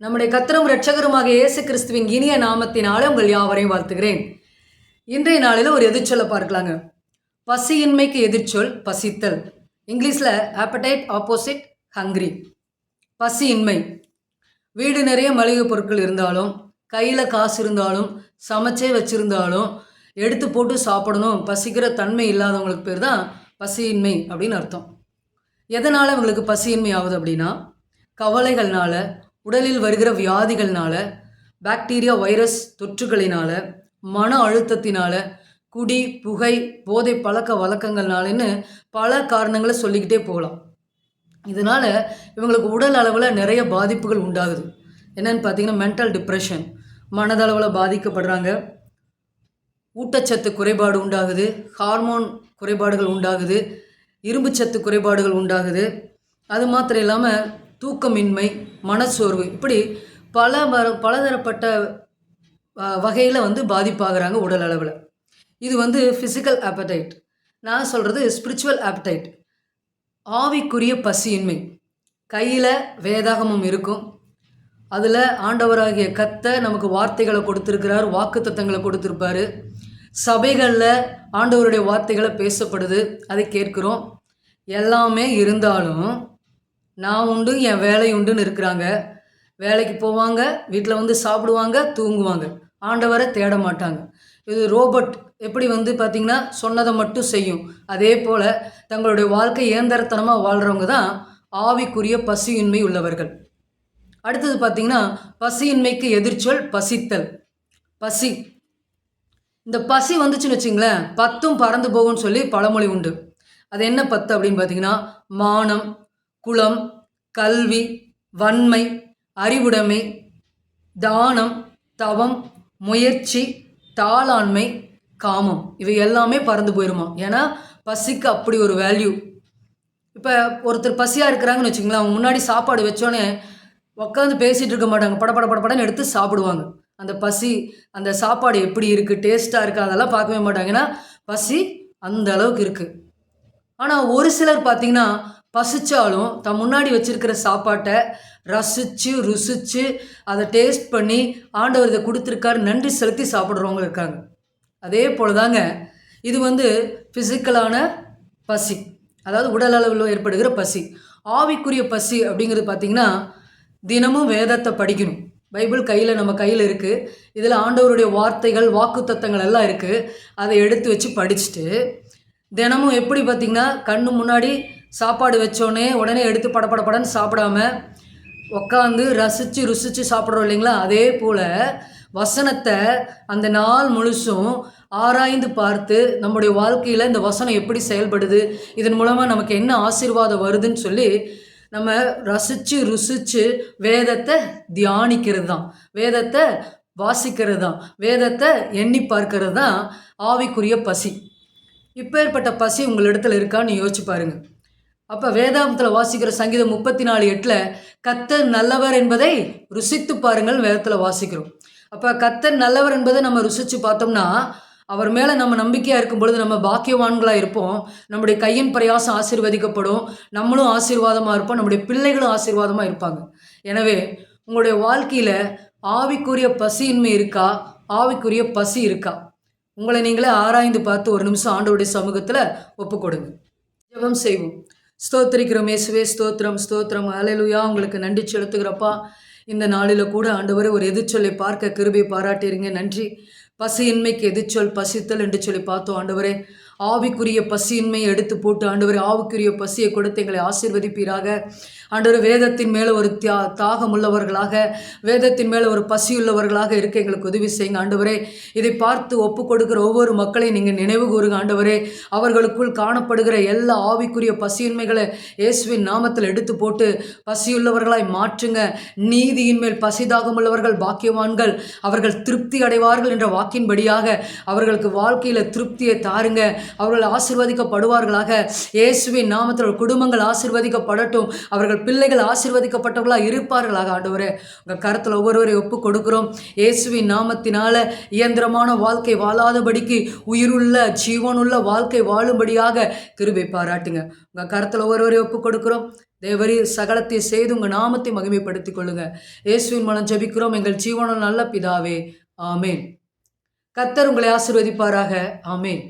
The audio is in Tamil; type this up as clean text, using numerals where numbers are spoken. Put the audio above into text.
நம்முடைய கர்த்தரும் இரட்சகருமாக இயேசு கிறிஸ்துவின் இனிய நாமத்தினாலே உங்கள் யாவரையும் வாழ்த்துகிறேன். இன்றைய நாளில் ஒரு எதிர்ச்சொல்லை பார்க்கலாங்க. பசியின்மைக்கு எதிர்ச்சொல் பசித்தல். இங்கிலீஷில் appetite ஆப்போசிட் ஹங்க்ரி. பசியின்மை. வீடு நிறைய மளிகை பொருட்கள் இருந்தாலும், கையில் காசு இருந்தாலும், சமைச்சே வச்சுருந்தாலும் எடுத்து போட்டு சாப்பிடணும், பசிக்கிற தன்மை இல்லாதவங்களுக்கு பேர் தான் பசியின்மை அப்படின்னு அர்த்தம். எதனால் இவங்களுக்கு பசியின்மை ஆகுது அப்படின்னா, கவலைகள்னால, உடலில் வருகிற வியாதிகள்னால, பாக்டீரியா வைரஸ் தொற்றுகளினால, மன அழுத்தத்தினால, குடி புகை போதை பழக்க வழக்கங்கள்னாலன்னு பல காரணங்களை சொல்லிக்கிட்டே போகலாம். இதனால் இவங்களுக்கு உடல் அளவில் நிறைய பாதிப்புகள் உண்டாகுது. என்னென்னு பார்த்தீங்கன்னா, மென்டல் டிப்ரெஷன், மனதளவில் பாதிக்கப்படுறாங்க, ஊட்டச்சத்து குறைபாடு உண்டாகுது, ஹார்மோன் குறைபாடுகள் உண்டாகுது, இரும்புச்சத்து குறைபாடுகள் உண்டாகுது. அது மாத்திரம் இல்லாமல் தூக்கமின்மை, மனச்சோர்வு, இப்படி பலதரப்பட்ட வகையில் பாதிப்பாகிறாங்க உடல் அளவில். இது ஃபிசிக்கல் ஆப்படைட். நான் சொல்கிறது ஸ்பிரிச்சுவல் ஆப்படைட். ஆவிக்குரிய பசியின்மை. கையில் வேதாகமம் இருக்கும், அதில் ஆண்டவராகிய கர்த்தர் நமக்கு வார்த்தைகளை கொடுத்துருக்கிறார், வாக்கு தத்தங்களை கொடுத்துருப்பாரு. சபைகளில் ஆண்டவருடைய வார்த்தைகளை பேசப்படுது, அதை கேட்குறோம். எல்லாமே இருந்தாலும் நான் உண்டு என் வேலை உண்டுன்னு இருக்கிறாங்க. வேலைக்கு போவாங்க, வீட்டில் சாப்பிடுவாங்க, தூங்குவாங்க, ஆண்டவரை தேட மாட்டாங்க. இது ரோபோட் எப்படி பார்த்திங்கன்னா சொன்னதை மட்டும் செய்யும். அதே போல் தங்களுடைய வாழ்க்கை இயந்திரத்தனமாக வாழ்கிறவங்க தான் ஆவிக்குரிய பசியின்மை உள்ளவர்கள். அடுத்தது பார்த்திங்கன்னா, பசியின்மைக்கு எதிர்ச்சொல் பசித்தல். பசி. இந்த பசி வந்துச்சுன்னு வச்சிங்களேன், பத்தும் பறந்து போகும்னு சொல்லி பழமொழி உண்டு. அது என்ன பத்து அப்படின்னு பார்த்தீங்கன்னா, மானம், குலம், கல்வி, வன்மை, அறிவுடைமை, தானம், தவம், முயற்சி, தாளாண்மை, காமம், இவை எல்லாமே பறந்து போயிடுமா. ஏன்னா பசிக்கு அப்படி ஒரு வேல்யூ. இப்போ ஒருத்தர் பசியாக இருக்கிறாங்கன்னு வச்சுங்களேன், அவங்க முன்னாடி சாப்பாடு வச்சோன்னே உட்காந்து பேசிகிட்டு இருக்க மாட்டாங்க, படப்படன்னு எடுத்து சாப்பிடுவாங்க. அந்த பசி, அந்த சாப்பாடு எப்படி இருக்குது, டேஸ்ட்டாக இருக்குது, அதெல்லாம் பார்க்கவே மாட்டாங்க. ஏன்னா பசி அந்த அளவுக்கு இருக்குது. ஆனால் ஒரு சிலர் பார்த்திங்கன்னா, பசித்தாலும் தன் முன்னாடி வச்சுருக்கிற சாப்பாட்டை ரசித்து ருசித்து அதை டேஸ்ட் பண்ணி ஆண்டவர் இதை கொடுத்துருக்காரு நன்றி செலுத்தி சாப்பிட்றவங்க இருக்காங்க. அதே போல் தாங்க இது ஃபிசிக்கலான பசி, அதாவது உடல் அளவில் ஏற்படுகிற பசி. ஆவிக்குரிய பசி அப்படிங்கிறது பார்த்திங்கன்னா, தினமும் வேதத்தை படிக்கணும். பைபிள் நம்ம கையில் இருக்குது. இதில் ஆண்டவருடைய வார்த்தைகள், வாக்குத்தத்தங்கள் எல்லாம் இருக்குது. அதை எடுத்து வச்சு படிச்சுட்டு தினமும் எப்படி பார்த்திங்கன்னா, கண்ணு முன்னாடி சாப்பாடு வச்சோடனே உடனே எடுத்து படன்னு சாப்பிடாம உட்காந்து ரசித்து ருசித்து சாப்பிட்றோம் இல்லைங்களா. அதே போல் வசனத்தை அந்த நாள் முழுசும் ஆராய்ந்து பார்த்து நம்முடைய வாழ்க்கையில் இந்த வசனம் எப்படி செயல்படுது, இதன் மூலமாக நமக்கு என்ன ஆசீர்வாதம் வருதுன்னு சொல்லி நம்ம ரசித்து ருசித்து வேதத்தை தியானிக்கிறது தான், வேதத்தை வாசிக்கிறது தான், வேதத்தை எண்ணி பார்க்கறது தான் ஆவிக்குரிய பசி. இப்பேற்பட்ட பசி உங்களிடத்தில் இருக்கான்னு யோசிச்சு பாருங்கள். அப்போ வேதாந்தத்தில் வாசிக்கிற சங்கீதம் 34:8 கர்த்தர் நல்லவர் என்பதை ருசித்து பாருங்கள் வேதத்தில் வாசிக்கிறோம். அப்போ கர்த்தர் நல்லவர் என்பதை நம்ம ருசித்து பார்த்தோம்னா, அவர் மேலே நம்ம நம்பிக்கையாக இருக்கும் பொழுது நம்ம பாக்கியவான்களாக இருப்போம். நம்முடைய கையின் பிரயாசம் ஆசீர்வதிக்கப்படும், நம்மளும் ஆசீர்வாதமாக இருப்போம், நம்முடைய பிள்ளைகளும் ஆசீர்வாதமாக இருப்பாங்க. எனவே உங்களுடைய வாழ்க்கையில் ஆவிக்குரிய பசியின்மை இருக்கா, ஆவிக்குரிய பசி இருக்கா? உங்களை நீங்களே ஆராய்ந்து பார்த்து ஒரு நிமிஷம் ஆண்டவருடைய சமூகத்தில் ஒப்பு கொடுங்க. ஜெபம் செய்வோம். ஸ்தோத்திரிக்கிறோம் இயேசுவே, ஸ்தோத்திரம் ஸ்தோத்திரம், அல்லேலூயா. உங்களுக்கு நன்றி செலுத்துகிறப்பா. இந்த நாளில் கூட ஆண்டவரே ஒரு எதிர்ச்சொல்லை பார்க்க கிருபை பாராட்டிறீங்க, நன்றி. பசியின்மைக்கு எதிர்ச்சொல் பசித்தல் என்று சொல்லி பார்த்தோம் ஆண்டவரே. ஆவிக்குரிய பசியின்மையை எடுத்து போட்டு ஆண்டவரே ஆவிக்குரிய பசியை கொடுத்து எங்களை ஆசீர்வதிப்பீராக. ஆண்டவர் வேதத்தின் மேலே ஒரு தாகம் உள்ளவர்களாக, வேதத்தின் மேலே ஒரு பசியுள்ளவர்களாக இருக்க எங்களுக்கு உதவி செய்யுங்க ஆண்டவரே. இதை பார்த்து ஒப்பு கொடுக்குற ஒவ்வொரு மக்களையும் நீங்கள் நினைவு கூறுங்க ஆண்டவரே. அவர்களுக்குள் காணப்படுகிற எல்லா ஆவிக்குரிய பசியின்மைகளை இயேசுவின் நாமத்தில் எடுத்து போட்டு பசியுள்ளவர்களாய் மாற்றுங்க. நீதியின் மேல் பசிதாகம் உள்ளவர்கள் பாக்கியவான்கள், அவர்கள் திருப்தி அடைவார்கள் என்ற வாக்கின்படியாக அவர்களுக்கு வாழ்க்கையில் திருப்தியை தாருங்க. அவர்கள் ஆசீர்வதிக்கப்படுவார்களாக. இயேசுவின் நாமத்தில் குடும்பங்கள் ஆசீர்வதிக்கப்படட்டும், அவர்கள் பிள்ளைகள் ஆசீர்வதிக்கப்பட்டவர்களாக இருப்பார்களாக. ஆண்டவரே உங்கள் கருத்தில் ஒவ்வொருவரையும் ஒப்பு கொடுக்கிறோம். இயேசுவின் நாமத்தினால இயந்திரமான வாழ்க்கை வாழாதபடிக்கு உயிருள்ள ஜீவனுள்ள வாழ்க்கை வாழும்படியாக கிருபை பாராட்டுங்க. உங்கள் கருத்தில் ஒவ்வொருவரையும் ஒப்பு கொடுக்கிறோம். தேவரீர் சகலத்தை செய்து உங்கள் நாமத்தை மகிமைப்படுத்திக் கொள்ளுங்க. இயேசுவின் மூலம் ஜெபிக்கிறோம் எங்கள் ஜீவனுள்ள நல்ல பிதாவே. ஆமேன். கர்த்தர் உங்களை ஆசீர்வதிப்பாராக. ஆமேன்.